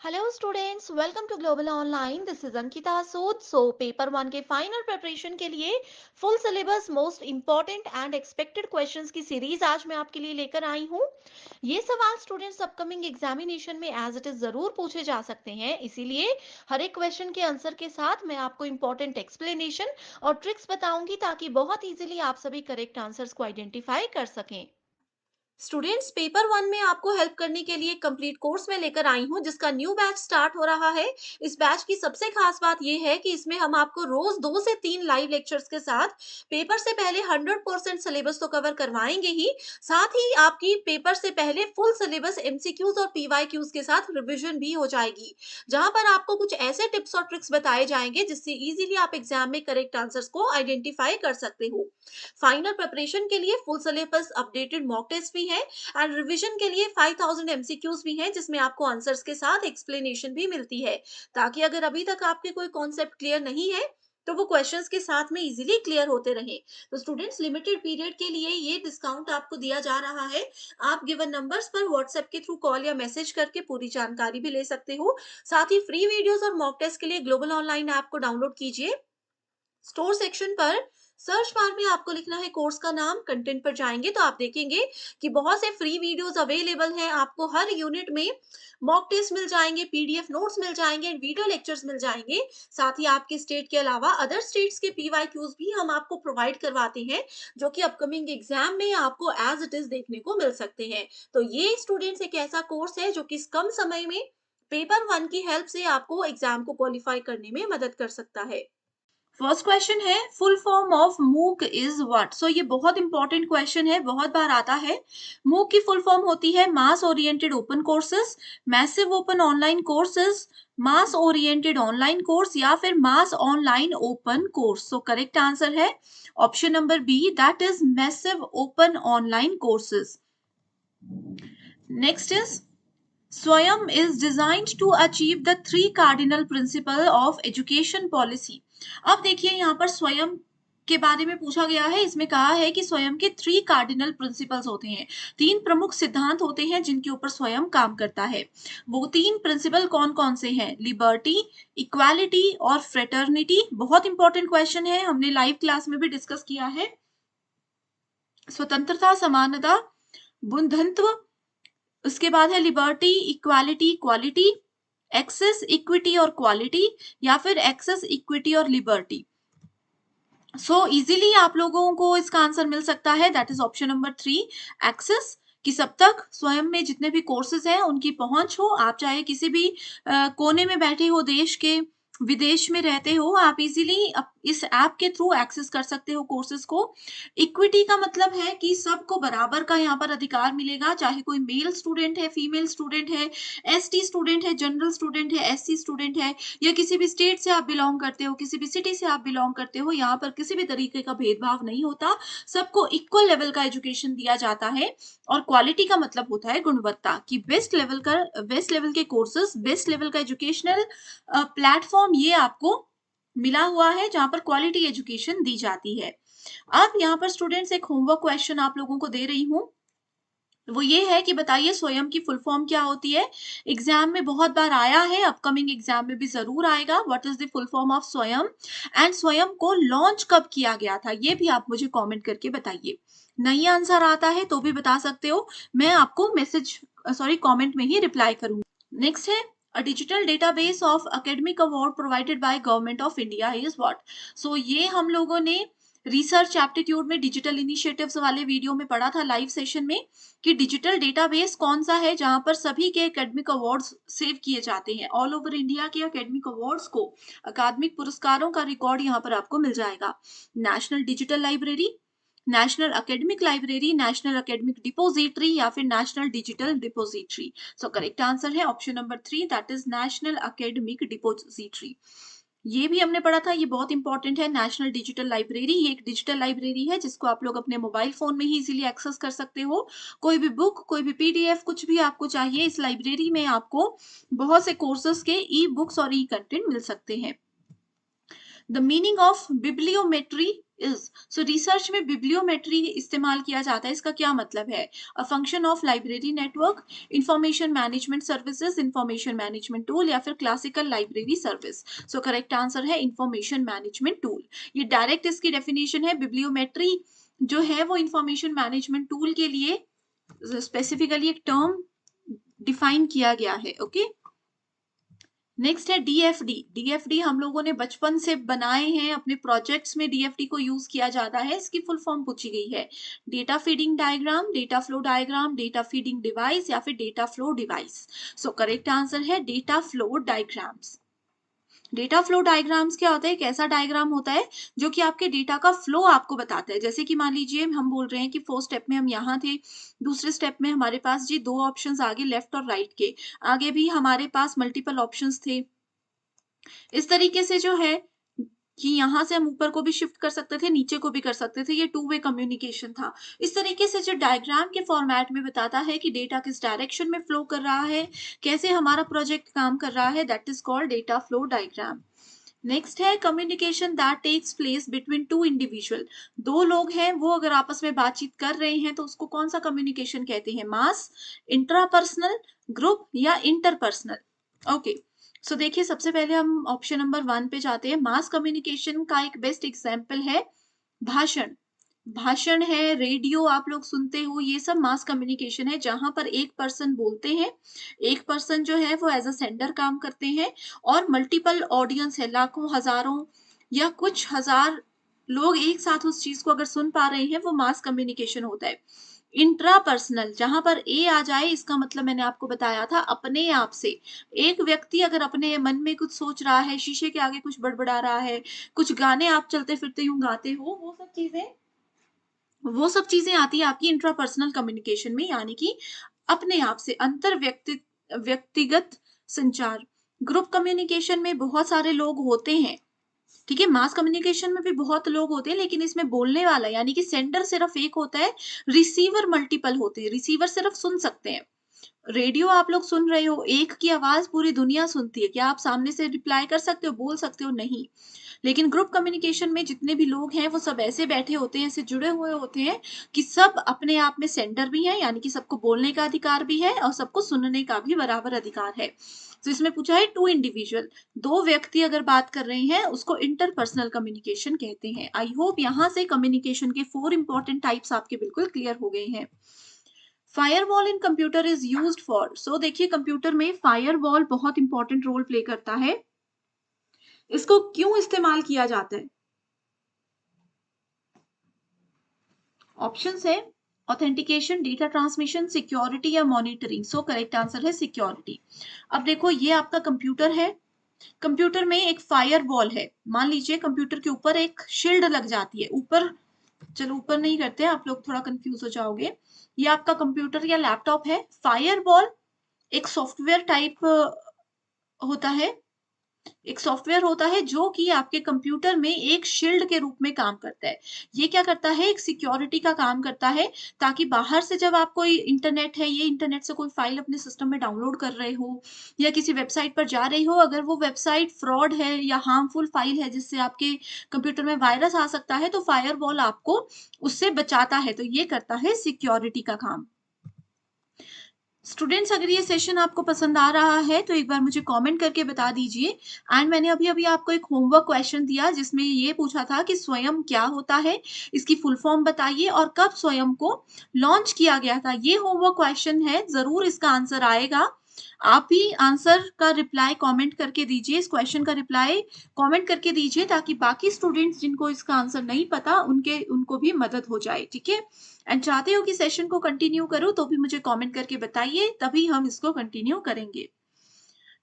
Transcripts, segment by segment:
Hello students, welcome to global online. This is Ankita Sood. Paper one के final preparation के लिए full syllabus most important and expected questions की series आज मैं आपके लिए लेकर आई हूँ। ये सवाल स्टूडेंट्स अपकमिंग एग्जामिनेशन में एज इट इज जरूर पूछे जा सकते हैं, इसीलिए हर एक क्वेश्चन के आंसर के साथ मैं आपको इंपॉर्टेंट एक्सप्लेनेशन और ट्रिक्स बताऊंगी ताकि बहुत इजीली आप सभी करेक्ट आंसर्स को आइडेंटिफाई कर सकें। स्टूडेंट्स, पेपर वन में आपको हेल्प करने के लिए कंप्लीट कोर्स में लेकर आई हूँ जिसका न्यू बैच स्टार्ट हो रहा है। इस बैच की सबसे खास बात यह है कि इसमें हम आपको रोज 2 से 3 लाइव लेक्चर्स के साथ पेपर से पहले 100% सिलेबस तो कवर करवाएंगे ही, साथ ही आपकी पेपर से पहले फुल सिलेबस एमसीक्यूज और पीवाईक्यूज के साथ रिविजन भी हो जाएगी, जहां पर आपको कुछ ऐसे टिप्स और ट्रिक्स बताए जाएंगे जिससे इजीली आप एग्जाम में करेक्ट आंसर्स को आइडेंटिफाई कर सकते हो। फाइनल प्रिपरेशन के लिए full syllabus updated mock test भी है एंड रिवीजन के लिए 5000 एमसीक्यूज भी हैं जिसमें आपको आंसर्स के साथ एक्सप्लेनेशन भी मिलती है, ताकि अगर अभी तक आपके कोई कॉन्सेप्ट क्लियर नहीं है तो वो क्वेश्चंस के साथ में इजीली क्लियर होते रहे। तो स्टूडेंट्स, लिमिटेड पीरियड के लिए ये डिस्काउंट आपको दिया जा रहा है। आप गिवन नंबर्स पर व्हाट्सएप के थ्रू कॉल या मैसेज करके पूरी जानकारी भी ले सकते हो। साथ ही फ्री वीडियोस और मॉक टेस्ट के लिए ग्लोबल ऑनलाइन ऐप को डाउनलोड कीजिए। स्टोर सेक्शन पर सर्च बार में आपको लिखना है कोर्स का नाम, कंटेंट पर जाएंगे तो आप देखेंगे कि बहुत से फ्री वीडियोस अवेलेबल हैं। आपको हर यूनिट में मॉक टेस्ट मिल जाएंगे, पीडीएफ नोट्स मिल जाएंगे, वीडियो लेक्चर्स मिल जाएंगे। साथ ही आपके स्टेट के अलावा अदर स्टेट्स के पीवाईक्यूज भी हम आपको प्रोवाइड करवाते हैं, जो कि अपकमिंग एग्जाम में आपको एज इट इज देखने को मिल सकते हैं। तो ये स्टूडेंट्स एक ऐसा कोर्स है जो कि कम समय में पेपर वन की हेल्प से आपको एग्जाम को क्वालिफाई करने में मदद कर सकता है। फर्स्ट क्वेश्चन है, फुल फॉर्म ऑफ मूक इज व्हाट। सो ये बहुत इंपॉर्टेंट क्वेश्चन है, बहुत बार आता है। मूक की फुल फॉर्म होती है mass oriented open courses, massive open online courses, mass oriented online course या फिर mass online open course. So correct answer है option number B, that is massive open online courses. Next is Swayam is designed to achieve the 3 cardinal principle of education policy। अब देखिए यहाँ पर स्वयं के बारे में पूछा गया है। इसमें कहा है कि स्वयं के 3 कार्डिनल प्रिंसिपल्स होते हैं, 3 प्रमुख सिद्धांत होते हैं जिनके ऊपर स्वयं काम करता है। वो 3 प्रिंसिपल कौन कौन से हैं? लिबर्टी, इक्वालिटी और फ्रेटर्निटी। बहुत इंपॉर्टेंट क्वेश्चन है, हमने लाइव क्लास में भी डिस्कस किया है। स्वतंत्रता, समानता, बंधुत्व, उसके बाद है liberty, equality, quality, access, equity और क्वालिटी, या फिर एक्सेस, इक्विटी और लिबर्टी। सो इजीली आप लोगों को इसका आंसर मिल सकता है, that is option number 3, access. कि सब तक स्वयं में जितने भी कोर्सेज हैं उनकी पहुंच हो, आप चाहे किसी भी कोने में बैठे हो, देश के विदेश में रहते हो, आप इजीली इस ऐप के थ्रू एक्सेस कर सकते हो कोर्सेज को। इक्विटी का मतलब है कि सबको बराबर का यहाँ पर अधिकार मिलेगा, चाहे कोई मेल स्टूडेंट है, फीमेल स्टूडेंट है, एसटी स्टूडेंट है, जनरल स्टूडेंट है, एससी स्टूडेंट है, या किसी भी स्टेट से आप बिलोंग करते हो, किसी भी सिटी से आप बिलोंग करते हो, यहाँ पर किसी भी तरीके का भेदभाव नहीं होता, सबको इक्वल लेवल का एजुकेशन दिया जाता है। और क्वालिटी का मतलब होता है गुणवत्ता, कि बेस्ट लेवल के कोर्सेज, बेस्ट लेवल का एजुकेशनल प्लेटफॉर्म ये आपको मिला हुआ है जहां पर क्वालिटी एजुकेशन दी जाती है। अब यहाँ पर स्टूडेंट्स एक होमवर्क क्वेश्चन आप लोगों को दे रही हूँ, वो ये है कि बताइए स्वयं की फुल फॉर्म क्या होती है। एग्जाम में बहुत बार आया है, अपकमिंग एग्जाम में भी जरूर आएगा। What is the full form of स्वयं, एंड स्वयं को लॉन्च कब किया गया था, ये भी आप मुझे कमेंट करके बताइए। नहीं आंसर आता है तो भी बता सकते हो, मैं आपको कमेंट में ही रिप्लाई करूंगी। नेक्स्ट है, A digital database of academic award provided by Government of India is what? So ये हम लोगों ने रिसर्च एप्टीट्यूड में डिजिटल इनिशिएटिव्स वाले वीडियो में पढ़ा था लाइव सेशन में, कि डिजिटल डेटाबेस कौन सा है जहां पर सभी के एकेडमिक अवार्ड्स सेव किए जाते हैं। ऑल ओवर इंडिया के एकेडमिक अवार्ड्स को, अकादमिक पुरस्कारों का रिकॉर्ड यहाँ पर आपको मिल जाएगा। National digital library, national academic library, national academic depository, या फिर national digital depository. So correct answer है option number 3, that is national academic depository. ये भी हमने पढ़ा था, ये बहुत इंपॉर्टेंट है। नेशनल डिजिटल लाइब्रेरी, ये एक डिजिटल लाइब्रेरी है जिसको आप लोग अपने मोबाइल फोन में ही इजीली एक्सेस कर सकते हो। कोई भी बुक, कोई भी पीडीएफ, कुछ भी आपको चाहिए, इस लाइब्रेरी में आपको बहुत से कोर्सेज के ई बुक्स और ई कंटेंट मिल सकते हैं। The meaning of bibliometry is. So research में बिब्लियोमेट्री इस्तेमाल किया जाता है, इसका क्या मतलब है? A function of library network, information management services, information management tool, या फिर क्लासिकल लाइब्रेरी सर्विस। सो करेक्ट आंसर है इंफॉर्मेशन मैनेजमेंट टूल। ये डायरेक्ट इसकी डेफिनेशन है। बिब्लियोमेट्री जो है वो इंफॉर्मेशन मैनेजमेंट टूल के लिए स्पेसिफिकली एक टर्म डिफाइन किया गया है। ओके, नेक्स्ट है डीएफडी। डीएफडी हम लोगों ने बचपन से बनाए हैं, अपने प्रोजेक्ट्स में डीएफडी को यूज किया जाता है। इसकी फुल फॉर्म पूछी गई है। Data feeding diagram, data flow diagram, data feeding device, या फिर data flow device. So correct answer है data flow diagrams. Data flow diagrams क्या होता है? एक ऐसा डायग्राम होता है जो कि आपके डेटा का फ्लो आपको बताता है। जैसे कि मान लीजिए हम बोल रहे हैं कि फर्स्ट स्टेप में हम यहाँ थे, दूसरे स्टेप में हमारे पास जी दो ऑप्शंस आगे लेफ्ट और राइट के, आगे भी हमारे पास मल्टीपल ऑप्शंस थे। इस तरीके से जो है कि यहाँ से हम ऊपर को भी शिफ्ट कर सकते थे, नीचे को भी कर सकते थे। ये टू वे कम्युनिकेशन था। इस तरीके से जो डायग्राम के फॉर्मेट में बताता है कि डेटा किस डायरेक्शन में फ्लो कर रहा है, कैसे हमारा प्रोजेक्ट काम कर रहा है, that is called data flow diagram. Next है communication that takes place between two individual. दो लोग हैं, वो अगर आपस में बातचीत कर रहे हैं तो उसको कौन सा कम्युनिकेशन कहते हैं? मास, इंट्रापर्सनल, ग्रुप, या इंटरपर्सनल। ओके, सो देखिए सबसे पहले हम ऑप्शन नंबर 1 पे जाते हैं। मास कम्युनिकेशन का एक बेस्ट एग्जाम्पल है भाषण। भाषण है, रेडियो आप लोग सुनते हो, ये सब मास कम्युनिकेशन है, जहां पर एक पर्सन बोलते हैं, एक पर्सन जो है वो एज अ सेंडर काम करते हैं, और मल्टीपल ऑडियंस है, लाखों, हजारों या कुछ हजार लोग एक साथ उस चीज को अगर सुन पा रहे हैं, वो मास कम्युनिकेशन होता है। इंट्रापर्सनल, जहां पर ए आ जाए, इसका मतलब मैंने आपको बताया था अपने आप से। एक व्यक्ति अगर अपने मन में कुछ सोच रहा है, शीशे के आगे कुछ बड़बड़ा रहा है, कुछ गाने आप चलते फिरते यूं गाते हो, वो सब चीजें आती है आपकी इंट्रापर्सनल कम्युनिकेशन में, यानी कि अपने आप से अंतर व्यक्तिगत संचार। ग्रुप कम्युनिकेशन में बहुत सारे लोग होते हैं, ठीक है। मास कम्युनिकेशन में भी बहुत लोग होते हैं, लेकिन इसमें बोलने वाला यानी कि सेंडर सिर्फ एक होता है, रिसीवर मल्टीपल होते हैं। रिसीवर सिर्फ सुन सकते हैं। रेडियो आप लोग सुन रहे हो, एक की आवाज पूरी दुनिया सुनती है, क्या आप सामने से रिप्लाई कर सकते हो, बोल सकते हो? नहीं। लेकिन ग्रुप कम्युनिकेशन में जितने भी लोग हैं वो सब ऐसे बैठे होते हैं, ऐसे जुड़े हुए होते हैं कि सब अपने आप में सेंडर भी हैं, यानी कि सबको बोलने का अधिकार भी है और सबको सुनने का भी बराबर अधिकार है। तो इसमें पूछा है टू इंडिविजुअल, दो व्यक्ति अगर बात कर रहे हैं, उसको इंटरपर्सनल कम्युनिकेशन कहते हैं। आई होप यहाँ से कम्युनिकेशन के 4 इंपॉर्टेंट टाइप्स आपके बिल्कुल क्लियर हो गए हैं। Firewall in computer is used for. So देखिए कंप्यूटर में फायरवॉल बहुत इंपॉर्टेंट रोल प्ले करता है। इसको क्यों इस्तेमाल किया जाता है? ऑप्शंस है ऑथेंटिकेशन, डेटा ट्रांसमिशन, सिक्योरिटी, या मॉनिटरिंग। सो करेक्ट आंसर है सिक्योरिटी। अब देखो ये आपका कंप्यूटर है, कंप्यूटर में एक फायर वॉल है। मान लीजिए कंप्यूटर के ऊपर एक शील्ड लग जाती है, ऊपर, चलो ऊपर नहीं करते, आप लोग थोड़ा कंफ्यूज हो जाओगे। ये आपका कंप्यूटर या लैपटॉप है। फायर वॉल एक सॉफ्टवेयर टाइप होता है, एक सॉफ्टवेयर होता है जो कि आपके कंप्यूटर में एक शील्ड के रूप में काम करता है। ये क्या करता है? एक सिक्योरिटी का काम करता है, ताकि बाहर से जब आप कोई इंटरनेट है, ये इंटरनेट से कोई फाइल अपने सिस्टम में डाउनलोड कर रहे हो या किसी वेबसाइट पर जा रहे हो, अगर वो वेबसाइट फ्रॉड है या हार्मफुल फाइल है जिससे आपके कंप्यूटर में वायरस आ सकता है, तो फायरवॉल आपको उससे बचाता है। तो ये करता है सिक्योरिटी का काम। स्टूडेंट्स अगर ये सेशन आपको पसंद आ रहा है तो एक बार मुझे कमेंट करके बता दीजिए। एंड मैंने अभी अभी आपको एक होमवर्क क्वेश्चन दिया जिसमें ये पूछा था कि स्वयं क्या होता है, इसकी फुल फॉर्म बताइए और कब स्वयं को लॉन्च किया गया था। ये होमवर्क क्वेश्चन है, जरूर इसका आंसर आएगा। आप भी आंसर का रिप्लाई कमेंट करके दीजिए, इस क्वेश्चन का रिप्लाई कमेंट करके दीजिए, ताकि बाकी स्टूडेंट्स जिनको इसका आंसर नहीं पता उनको भी मदद हो जाए, ठीक है। एंड चाहते हो कि सेशन को कंटिन्यू करूं तो भी मुझे कमेंट करके बताइए, तभी हम इसको कंटिन्यू करेंगे।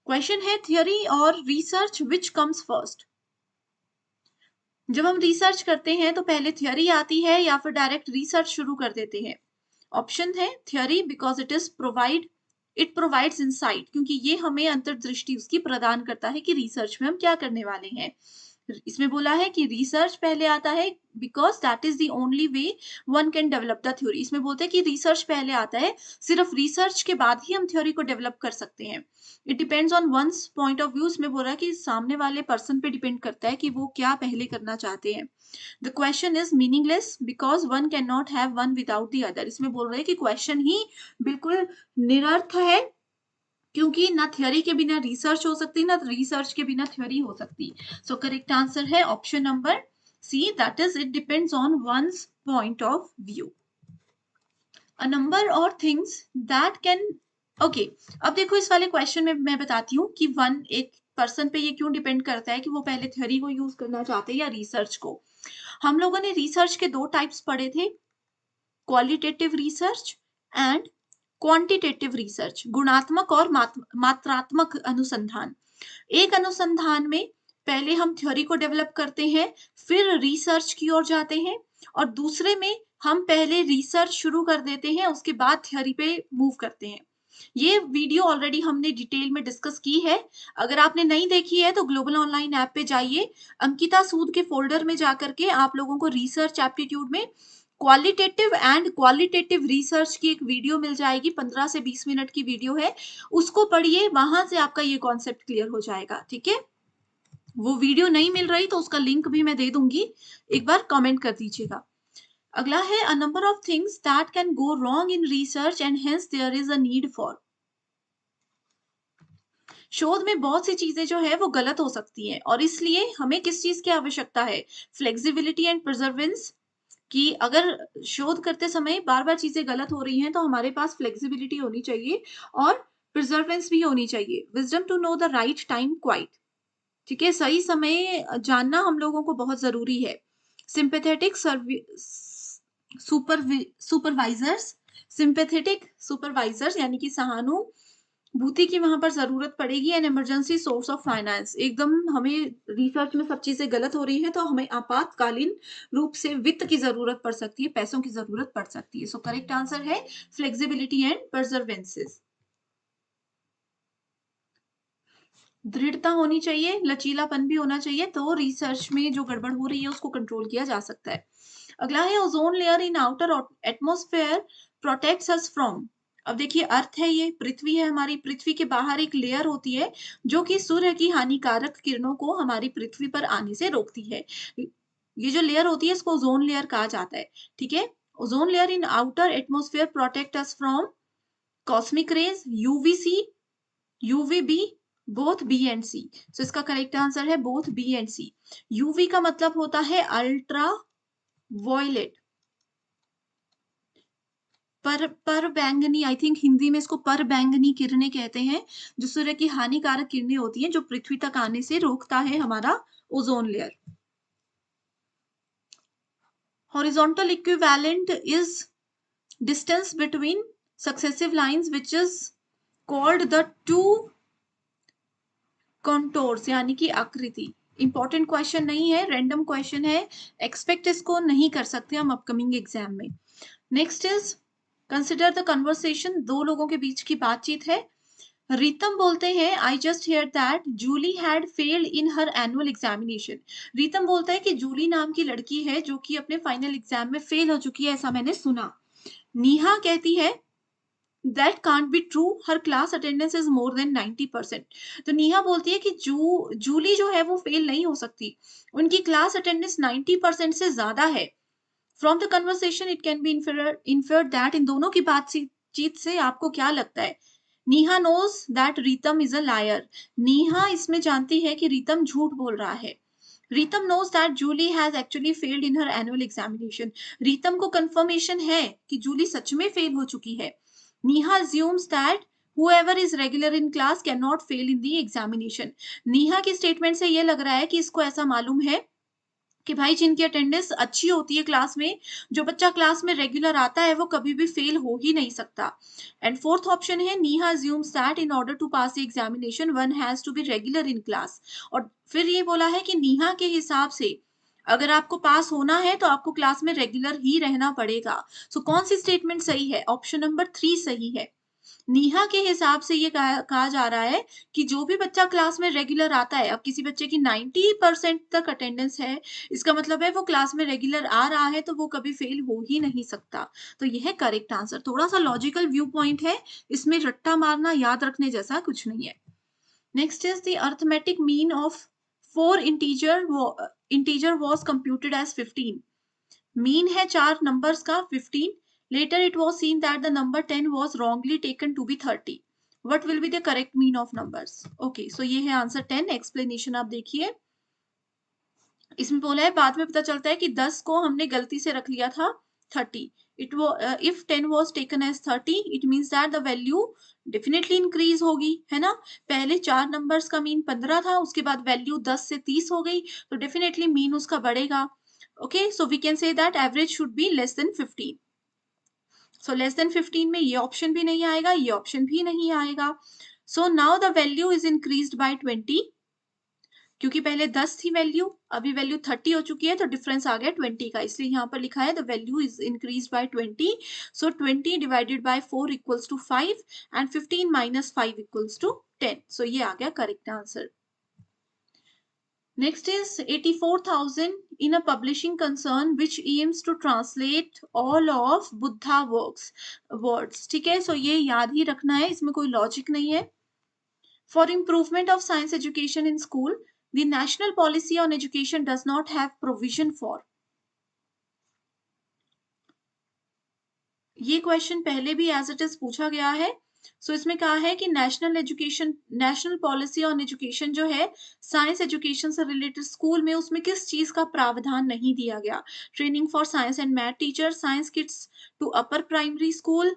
क्वेश्चन है थियरी और रिसर्च विच कम्स फर्स्ट। जब हम रिसर्च करते हैं तो पहले थियरी आती है या फिर डायरेक्ट रिसर्च शुरू कर देते हैं? ऑप्शन है theory because it provides insight, क्योंकि ये हमें अंतर्दृष्टि उसकी प्रदान करता है कि रिसर्च में हम क्या करने वाले हैं। इसमें बोला है कि रिसर्च पहले आता है because that is the only way one can develop the theory. इसमें बोलते हैं कि रिसर्च पहले आता है, सिर्फ रिसर्च के बाद ही हम थ्योरी को डेवलप कर सकते हैं। It depends on one's point of view. इसमें बोल रहा है कि सामने वाले पर्सन पे डिपेंड करता है कि वो क्या पहले करना चाहते हैं। The question is meaningless because one can not have one without the other. इसमें बोल रहे हैं कि क्वेश्चन ही बिल्कुल निरर्थ है, क्योंकि ना थ्योरी के बिना रिसर्च हो सकती, ना रिसर्च के बिना थ्योरी हो सकती। सो करेक्ट आंसर है option number C, that is it depends on one's point of view. A number और थिंग्स दैट कैन, ओके, अब देखो इस वाले क्वेश्चन में मैं बताती हूँ कि वन एक पर्सन पे ये क्यों डिपेंड करता है कि वो पहले थ्योरी को यूज करना चाहते हैं या रिसर्च को। हम लोगों ने रिसर्च के दो टाइप्स पढ़े थे, qualitative research and quantitative research, गुणात्मक और मात्रात्मक अनुसंधान। एक अनुसंधान में पहले हम थ्योरी को डेवलप करते हैं, फिर रिसर्च की ओर जाते हैं, और दूसरे में हम पहले रिसर्च शुरू कर देते हैं, उसके बाद थ्योरी पे मूव करते हैं। ये वीडियो ऑलरेडी हमने डिटेल में डिस्कस की है। अगर आपने नहीं देखी है तो ग्लोबल ऑनलाइन ऐप पे जाइए, अंकिता सूद के फोल्डर में जाकर के आप लोगों को रिसर्च एप्टीट्यूड में क्वालिटेटिव एंड क्वालिटेटिव रिसर्च की एक वीडियो मिल जाएगी, 15 से 20 मिनट की वीडियो है, उसको पढ़िए, वहां से आपका ये कॉन्सेप्ट क्लियर हो जाएगा। ठीक है, वो वीडियो नहीं मिल रही तो उसका लिंक भी मैं दे दूंगी, एक बार कमेंट कर दीजिएगा। अगला है a number of things that can go wrong in research and hence there is a need for. शोध में बहुत सी चीजें जो है वो गलत हो सकती हैं, और इसलिए हमें किस चीज की आवश्यकता है, फ्लेक्सिबिलिटी एंड प्रिजर्वेंस, कि अगर शोध करते समय बार बार चीजें गलत हो रही हैं तो हमारे पास फ्लेक्सिबिलिटी होनी चाहिए और प्रिजर्वेंस भी होनी चाहिए। Wisdom to know the right time quit, ठीक है, सही समय जानना हम लोगों को बहुत जरूरी है। सिंपैथेटिक सुपरवाइजर्स, सिंपैथेटिक सुपरवाइजर्स यानी कि सहानुभूति की वहां पर जरूरत पड़ेगी। An emergency source of finance, एकदम हमें रिसर्च में सब चीजें गलत हो रही हैं तो हमें आपातकालीन रूप से वित्त की जरूरत पड़ सकती है, पैसों की जरूरत पड़ सकती है। सो करेक्ट आंसर है फ्लेक्सिबिलिटी एंड परजर्वेंसेस। दृढ़ता होनी चाहिए, लचीलापन भी होना चाहिए, तो रिसर्च में जो गड़बड़ हो रही है उसको कंट्रोल किया जा सकता है। अगला है ozone layer in outer atmosphere protects us from. अब देखिए अर्थ है, ये पृथ्वी है, हमारी पृथ्वी के बाहर एक लेयर होती है जो कि सूर्य की हानिकारक किरणों को हमारी पृथ्वी पर आने से रोकती है। ये जो लेयर होती है इसको ओजोन लेयर कहा जाता है। ठीक है, ozone layer in outer atmosphere protect us from cosmic rays, UVC, UVB, both B and C. So इसका करेक्ट आंसर है both B and C. UV का मतलब होता है अल्ट्रा वॉयलेट, पर बैंगनी, आई थिंक हिंदी में इसको पर बैंगनी किरणें कहते हैं, जो सूर्य की हानिकारक किरणें होती हैं जो पृथ्वी तक आने से रोकता है हमारा ozone layer. Horizontal equivalent is distance between successive lines which is called the two contours, यानी कि आकृति। इंपॉर्टेंट क्वेश्चन नहीं है, रैंडम क्वेश्चन है, एक्सपेक्ट इसको नहीं कर सकते हम अपकमिंग एग्जाम में। Next is consider the conversation, दो लोगों के बीच की बातचीत है। रीतम बोलते हैं I just hear that Julie had failed in her annual examination. Ritam बोलता है कि जूली नाम की लड़की है जो कि अपने फाइनल एग्जाम में फेल हो चुकी है, ऐसा मैंने सुना। नीहा कहती है that can't be true, her class attendance is more than 90%। तो नेहा बोलती है कि जूली जो है वो फेल नहीं हो सकती, उनकी क्लास अटेंडेंस 90% से ज्यादा है। From the conversation it can be inferred that, इन दोनों की बातचीत से आपको क्या लगता है? Neha knows that Ritam is a liar, Neha इसमें जानती है कि रीतम झूठ बोल रहा है। Ritam knows that Julie has actually failed in her annual examination. Ritam को कंफर्मेशन है कि जूली सच में फेल हो चुकी है। Neha assumes that whoever is regular in class cannot fail in the examination. Neha की स्टेटमेंट से ये लग रहा है कि इसको ऐसा मालूम है कि भाई जिनकी अटेंडेंस अच्छी होती है क्लास में, जो बच्चा क्लास में रेगुलर आता है वो कभी भी फेल हो ही नहीं सकता। एंड फोर्थ ऑप्शन है Neha assumes that in order to pass the examination one has to be regular in class। और फिर ये बोला है कि नेहा के हिसाब से अगर आपको पास होना है तो आपको क्लास में रेगुलर ही रहना पड़ेगा। सो कौन सी स्टेटमेंट सही है? ऑप्शन नंबर 3 सही है। नीहा के हिसाब से ये कहा जा रहा है कि जो भी बच्चा क्लास में रेगुलर आता है, अब किसी बच्चे की 90% तक अटेंडेंस है, इसका मतलब है वो क्लास में रेगुलर आ रहा है, तो वो कभी फेल हो ही नहीं सकता। तो ये है करेक्ट आंसर। थोड़ा सा लॉजिकल व्यू पॉइंट है, इसमें रट्टा मारना याद रखने जैसा कुछ नहीं है। Next is the arithmetic mean of 4 integer was computed as 15। Mean है 4 नंबर्स का 15। Later it was seen that the number 10 was wrongly taken to be 30. What will be the correct mean of numbers? Okay, so ये है answer 10। Explanation आप देखिए, इसमें बोला है बाद में पता चलता है कि 10 को हमने गलती से रख लिया था 30। if 10 was taken as 30, it means that the value definitely increase होगी, है ना। पहले 4 नंबर्स का मीन 15 था, उसके बाद वैल्यू 10 से 30 हो गई, तो डेफिनेटली मीन उसका बढ़ेगा। Okay, so we can say that average should be less than 15। So less than 15 में ये ऑप्शन भी नहीं आएगा, ये ऑप्शन भी नहीं आएगा। So now the value is increased by 20, क्योंकि पहले 10 थी वैल्यू, अभी वैल्यू 30 हो चुकी है, तो डिफरेंस आ गया 20 का, इसलिए यहाँ पर लिखा है the value is increased by 20। सो 20 divided by 4 equals to 5 and 15 minus 5 equals to 10। So ये आ गया correct answer. Next is 84,000 in a publishing concern which aims to translate all of Buddha words। ठीक है, सो ये याद ही रखना है, इसमें कोई लॉजिक नहीं है। For improvement of science education in school, the national policy on education does not have provision for। ये क्वेश्चन पहले भी एज इट इज पूछा गया है। सो इसमें कहा है कि नेशनल पॉलिसी ऑन एजुकेशन जो है साइंस एजुकेशन से रिलेटेड स्कूल में, उसमें किस चीज का प्रावधान नहीं दिया गया। Training for science and math teacher, science kits to upper primary school,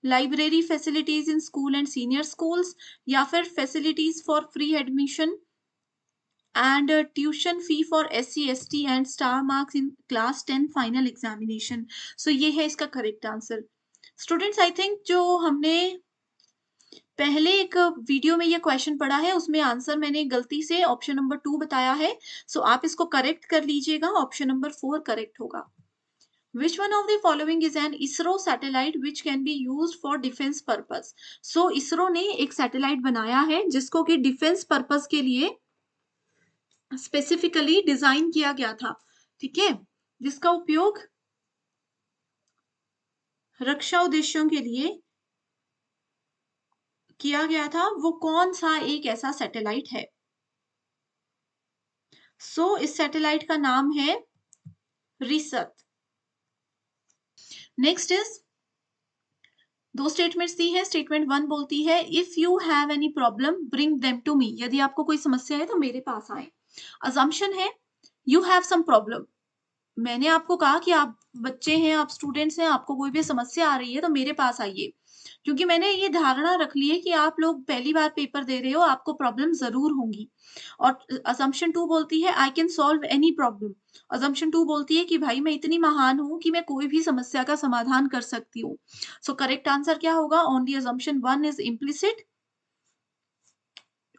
library facilities in school and senior schools, या फिर facilities for free admission and tuition fee for SC ST and star marks in class 10 final examination। so ये है इसका correct answer. Students I think जो हमने पहले एक video में ये क्वेश्चन पढ़ा है, उसमें आंसर मैंने गलती से ऑप्शन नंबर 2 बताया है, सो आप इसको करेक्ट कर लीजिएगा, ऑप्शन नंबर 4 करेक्ट होगा। Which one of the following is an ISRO satellite which can be used for defense purpose? so ISRO ने एक सैटेलाइट बनाया है जिसको कि डिफेंस पर्पस के लिए स्पेसिफिकली डिजाइन किया गया था, ठीक है, जिसका उपयोग रक्षा उद्देश्यों के लिए किया गया था। वो कौन सा एक ऐसा सैटेलाइट है? सो इस सैटेलाइट का नाम है रिसत। नेक्स्ट इज दो स्टेटमेंट्स दी है। स्टेटमेंट 1 बोलती है if you have any problem bring them to me, यदि आपको कोई समस्या है तो मेरे पास आए। अजम्पशन है यू हैव सम प्रॉब्लम, मैंने आपको कहा कि आप बच्चे हैं, आप स्टूडेंट्स हैं, आपको कोई भी समस्या आ रही है तो मेरे पास आइए, क्योंकि मैंने ये धारणा रख ली है कि आप लोग पहली बार पेपर दे रहे हो, आपको प्रॉब्लम जरूर होंगी। और असम्पशन 2 बोलती है I can solve any problem. Assumption 2 बोलती है कि भाई मैं इतनी महान हूं कि मैं कोई भी समस्या का समाधान कर सकती हूँ। सो करेक्ट आंसर क्या होगा? Only assumption 1 is implicit,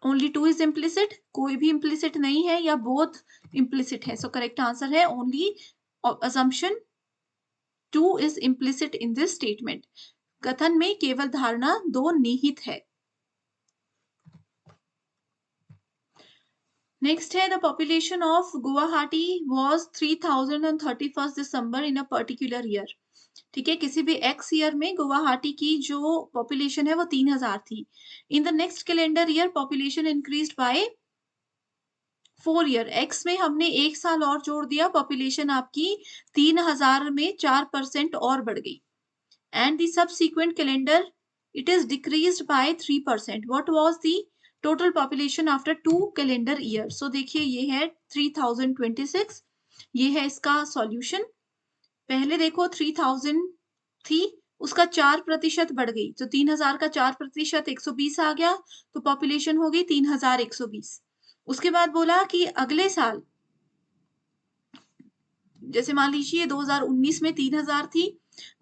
only 2 is implicit, कोई भी इम्प्लिसिट नहीं है, या बोथ इम्प्लिसिट है। सो करेक्ट आंसर है only assumption 2 is implicit in this statement। कथन में केवल धारणा 2 निहित है। नेक्स्ट है the population of Guwahati was 3000 on 31st December in a particular year। ठीक है, किसी भी एक्स ईयर में गुवाहाटी की जो पॉपुलेशन है वो 3000 थी। In the next calendar year population increased by 4 year, x में हमने एक साल और जोड़ दिया, पॉपुलेशन आपकी 3000 में 4% और बढ़ गई। And the subsequent calendar it is decreased by 3%। What was the total population after 2 calendar year? So देखिए ये है 3026, ये है इसका सॉल्यूशन। पहले देखो 3000 थी, उसका 4% बढ़ गई, तो 3000 का 4% 120 आ गया, तो पॉपुलेशन हो गई 3120। उसके बाद बोला कि अगले साल, जैसे मान लीजिए 2019 में 3000 थी,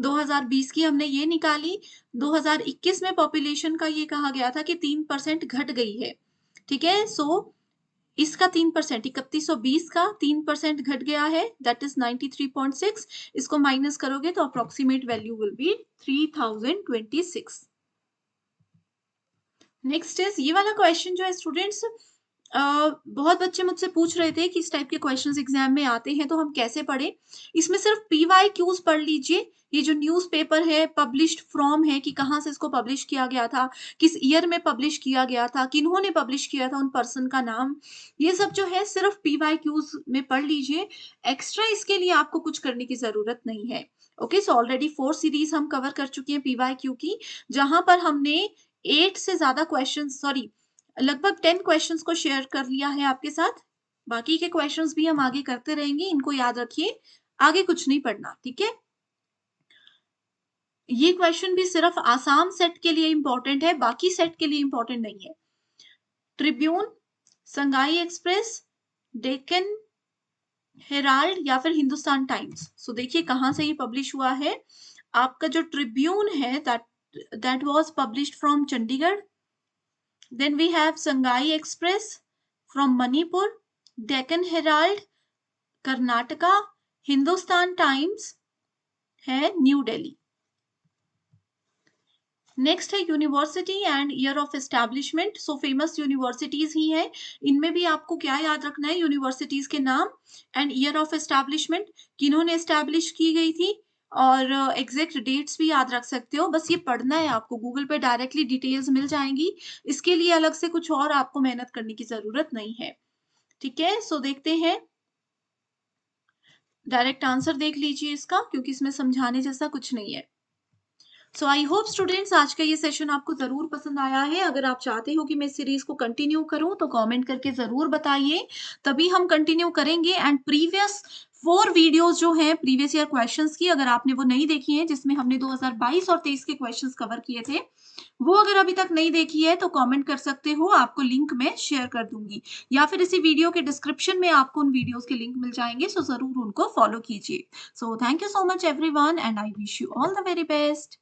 2020 की हमने ये निकाली, 2021 में पॉपुलेशन का ये कहा गया था कि 3% घट गई है, ठीक है। सो इसका 3%, 3120 का 3% घट गया है, दैट इज 93.6। इसको माइनस करोगे तो approximate value will be 3026। Next is ये वाला क्वेश्चन जो है स्टूडेंट्स, बहुत बच्चे मुझसे पूछ रहे थे कि इस टाइप के क्वेश्चंस एग्जाम में आते हैं तो हम कैसे पढ़ें। इसमें सिर्फ पीवाई क्यूज पढ़ लीजिए। ये जो न्यूज़पेपर है पब्लिश्ड फ्रॉम है कि कहाँ से इसको पब्लिश किया गया था, किस ईयर में पब्लिश किया गया था, किन्होंने पब्लिश किया था, उन पर्सन का नाम, ये सब जो है सिर्फ पीवाई क्यूज में पढ़ लीजिए। एक्स्ट्रा इसके लिए आपको कुछ करने की जरूरत नहीं है। ओके, सो ऑलरेडी 4 सीरीज हम कवर कर चुके हैं पीवाई क्यू की, जहां पर हमने 8 से ज्यादा क्वेश्चन, सॉरी लगभग 10 क्वेश्चंस को शेयर कर लिया है आपके साथ। बाकी के क्वेश्चंस भी हम आगे करते रहेंगे, इनको याद रखिए, आगे कुछ नहीं पढ़ना, ठीक है। ये क्वेश्चन भी सिर्फ आसाम सेट के लिए इंपॉर्टेंट है, बाकी सेट के लिए इंपॉर्टेंट नहीं है। Tribune, Sangai express, Deccan Herald या फिर हिंदुस्तान टाइम्स। सो देखिए कहां से ये पब्लिश हुआ है। आपका जो ट्रिब्यून है that was published from Chandigarh. Then we have Sangai Express from Manipur, Deccan Herald, Karnataka, Hindustan Times है न्यू दिल्ली। नेक्स्ट है university and year of establishment. So famous universities ही हैं, इनमें भी आपको क्या याद रखना है, यूनिवर्सिटीज के नाम एंड ईयर ऑफ एस्टैब्लिशमेंट, किन्होंने एस्टैब्लिश की गई थी, और एग्जैक्ट डेट्स भी याद रख सकते हो। बस ये पढ़ना है आपको, गूगल पे डायरेक्टली डिटेल्स मिल जाएंगी, इसके लिए अलग से कुछ और आपको मेहनत करने की जरूरत नहीं है, ठीक है। सो देखते हैं, डायरेक्ट आंसर देख लीजिए इसका, क्योंकि इसमें समझाने जैसा कुछ नहीं है। सो आई होप स्टूडेंट्स आज का ये सेशन आपको जरूर पसंद आया है। अगर आप चाहते हो कि मैं इस सीरीज को कंटिन्यू करूं तो कमेंट करके जरूर बताइए, तभी हम कंटिन्यू करेंगे। एंड प्रीवियस 4 वीडियोस जो हैं प्रीवियस ईयर क्वेश्चंस की, अगर आपने वो नहीं देखी है, जिसमें हमने 2022 और 23 के क्वेश्चंस कवर किए थे, वो अगर अभी तक नहीं देखी है तो कमेंट कर सकते हो, आपको लिंक मैं शेयर कर दूंगी, या फिर इसी वीडियो के डिस्क्रिप्शन में आपको उन वीडियोस के लिंक मिल जाएंगे। सो जरूर उनको फॉलो कीजिए। So thank you so much everyone and I wish you all the very best.